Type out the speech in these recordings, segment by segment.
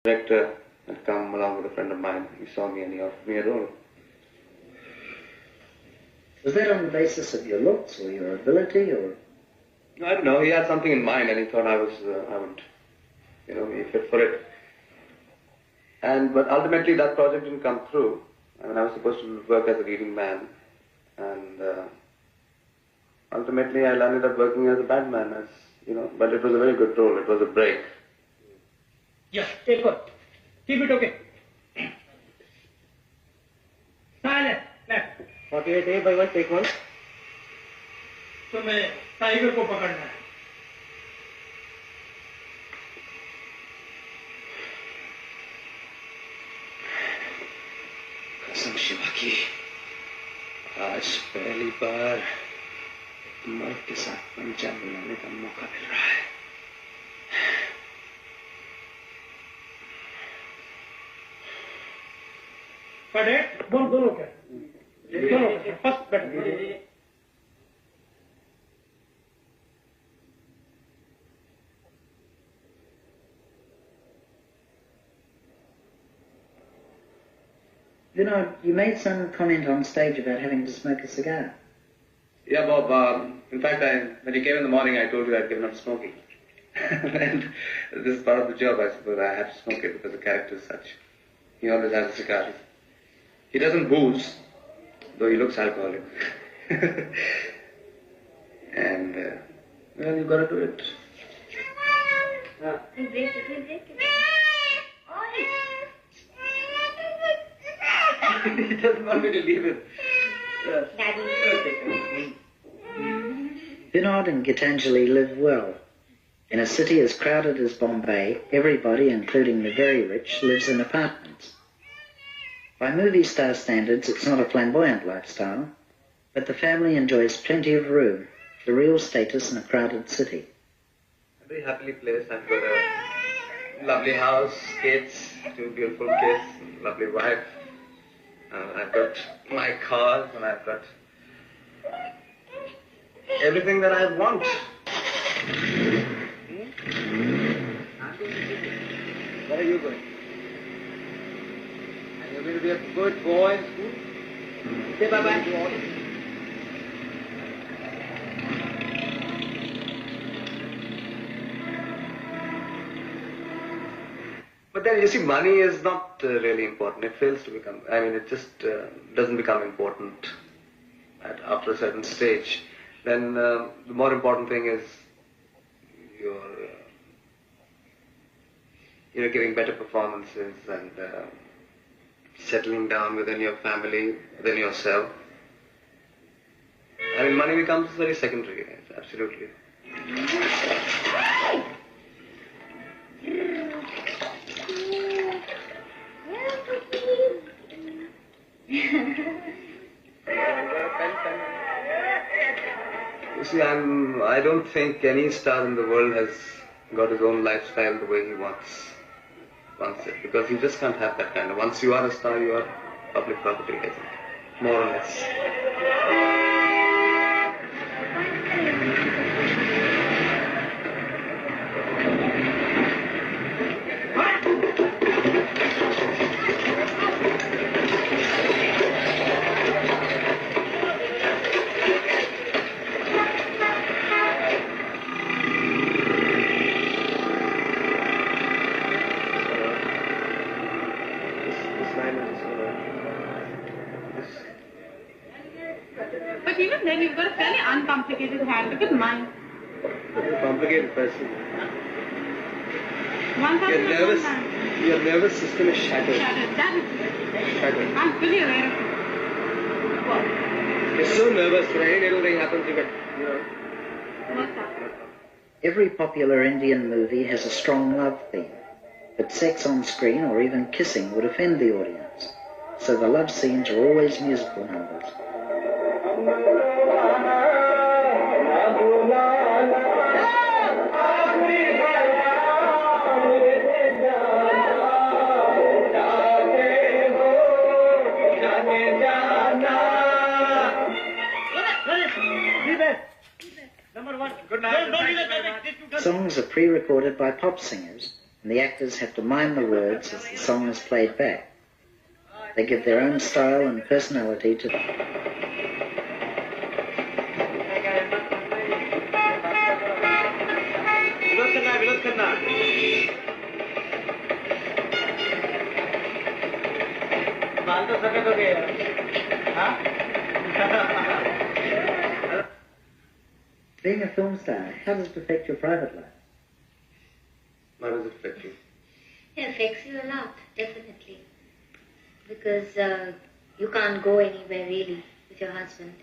Director had come along with a friend of mine. He saw me and he offered me a role. Was that on the basis of your looks or your ability, or? No, I don't know. He had something in mind and he thought I would, be fit for it. But ultimately that project didn't come through. I mean, I was supposed to work as a leading man, and ultimately I landed up working as a bad man, but it was a very good role. It was a break. Yeah, take one. Keep it okay. Silent. Left. 48A by 1, take 1. तो मैं tiger को पकड़ना है. कसम शिवा की, आज पहली बार मर्द के साथ पंचायत बनाने का मौका मिल रहा है. पढ़े दोनों क्या दोनों फर्स्ट बैठ. Vinod, you made some comment on stage about having to smoke a cigar. Yeah, Bob. In fact, when you came in the morning, I told you I'd given up smoking. And this is part of the job, I suppose. I have to smoke it because the character is such. He always has a cigar. He doesn't booze, though he looks alcoholic. And, well, you've got to do it. He doesn't want me to leave it. Yes. Vinod and Gitanjali live well. In a city as crowded as Bombay, everybody, including the very rich, lives in apartments. By movie star standards, it's not a flamboyant lifestyle, but the family enjoys plenty of room, the real status in a crowded city. I'm very happily placed. I've got a lovely house, kids, 2 beautiful kids, lovely wife. I've got my cars and I've got everything that I want. Where are you going? And you're going to be a good boy in school? Say bye-bye to all. But then, you see, money is not really important. It fails to become, it just doesn't become important after a certain stage. Then the more important thing is you're giving better performances and settling down within your family, within yourself. Money becomes very secondary, absolutely. You see, I don't think any star in the world has got his own lifestyle the way he wants it, because you just can't have that kind of. Once you are a star, you are public property, I think, more or less. But even then, you've got a fairly uncomplicated hand. Look at mine. You're a complicated person. Your nervous system is shattered. That is Shattered. I'm fully aware of it. What? You're so nervous when any little thing happens, you get, What's up? Every popular Indian movie has a strong love theme, but sex on screen or even kissing would offend the audience. So the love scenes are always musical numbers. Songs are pre-recorded by pop singers and the actors have to mime the words as the song is played back. They give their own style and personality to Vinod Khanna. बाल तो सफेद हो गए हाँ Being a film star, how does it affect your private life? How does it affect you? It affects you a lot, definitely. Because you can't go anywhere really with your husband,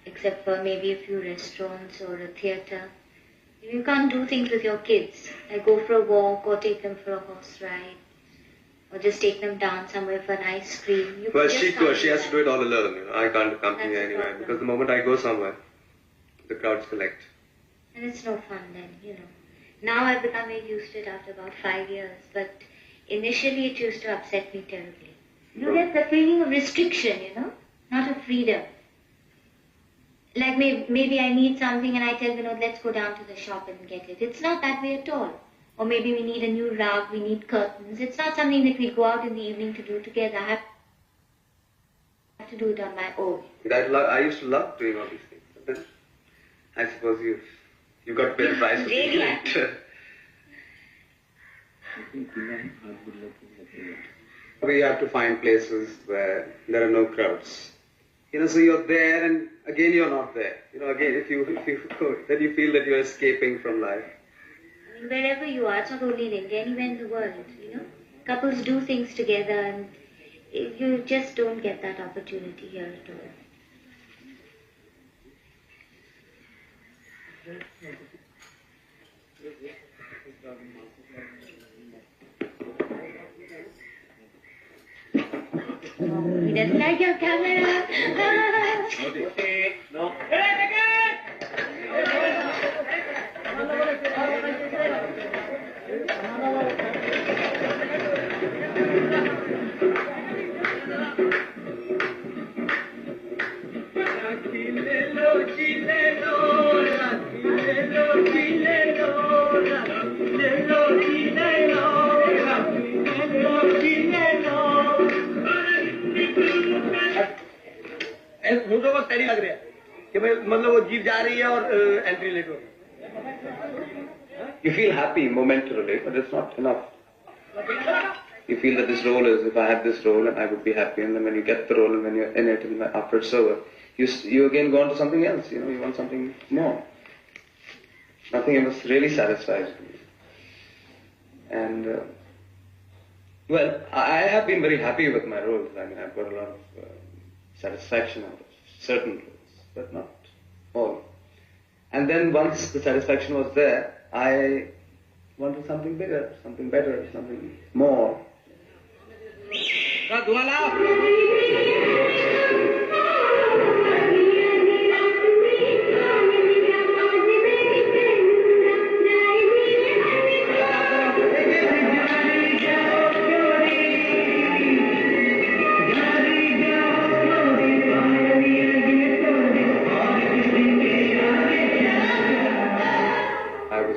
except for maybe a few restaurants or a theatre. You can't do things with your kids, like go for a walk or take them for a horse ride, or just take them down somewhere for an ice cream. Well, she has to do it all alone. You know, I can't accompany her anywhere because the moment I go somewhere, the crowds collect. And it's no fun then, you know. Now I've become very used to it after about 5 years, but initially it used to upset me terribly. You get the feeling of restriction, you know, not of freedom. Like maybe I need something and I tell Vinod, let's go down to the shop and get it. It's not that way at all. Or maybe we need a new rug, we need curtains. It's not something that we go out in the evening to do together. I have to do it on my own. I used to love doing all these things. But then I suppose you've got to pay the price for doing it. We have to find places where there are no crowds. You know, so you're there and again you're not there. You know, again, if you go, then you feel that you're escaping from life. I mean, wherever you are, it's not only in India, anywhere in the world, you know. Couples do things together and you just don't get that opportunity here at all. He doesn't like your camera. No. मुझे बहुत सही लग रहा है कि भाई मतलब वो जीप जा रही है और एंट्री लेट हो रही है. You feel happy momentarily, but it's not enough. You feel that this role is, if I had this role, and I would be happy. And then when you get the role, and when you're in it, and after it's over, you again go on to something else. You know, you want something more. Nothing else really satisfies me. And well, I have been very happy with my roles. I mean, I've got a lot of satisfaction out of certain roles, but not all. And then once the satisfaction was there, I wanted something bigger, something better, something more.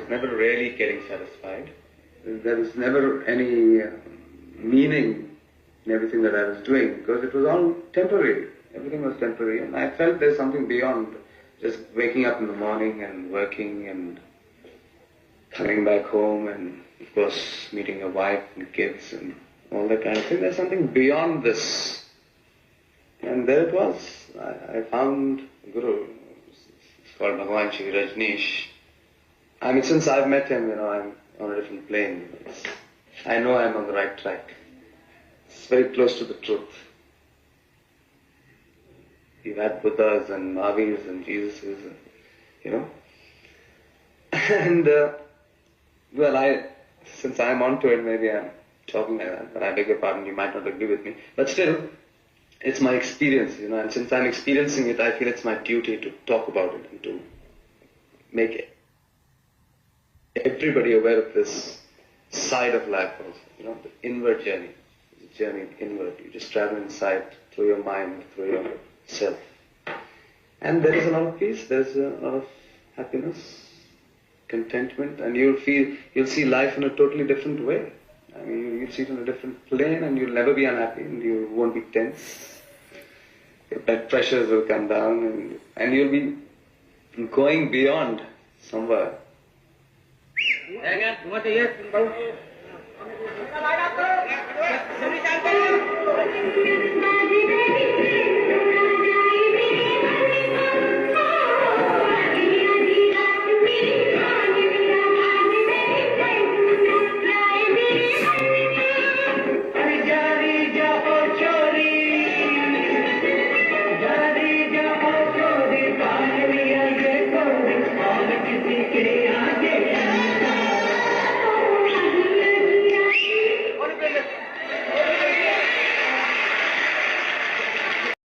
Never really getting satisfied. There was never any meaning in everything that I was doing because it was all temporary. Everything was temporary, and I felt there's something beyond just waking up in the morning and working and coming back home and, of course, meeting a wife and kids and all that kind of thing. There's something beyond this. And there it was. I found a Guru. It's called Bhagwan Shri Rajneesh. I mean, since I've met him, you know, I'm on a different plane. I know I'm on the right track. It's very close to the truth. You've had Buddhas and Mahavirs and Jesuses, you know. And, well, since I'm onto it, maybe I'm talking like that, but I beg your pardon, you might not agree with me. But still, it's my experience, you know, and since I'm experiencing it, I feel it's my duty to talk about it and to make everybody aware of this side of life also, you know, the inward journey. The journey inward. You just travel inside through your mind, through yourself. And there is a lot of peace, there is a lot of happiness, contentment, and you'll see life in a totally different way. I mean, you'll see it on a different plane, and you'll never be unhappy, and you won't be tense. Your blood pressures will come down, and you'll be going beyond somewhere.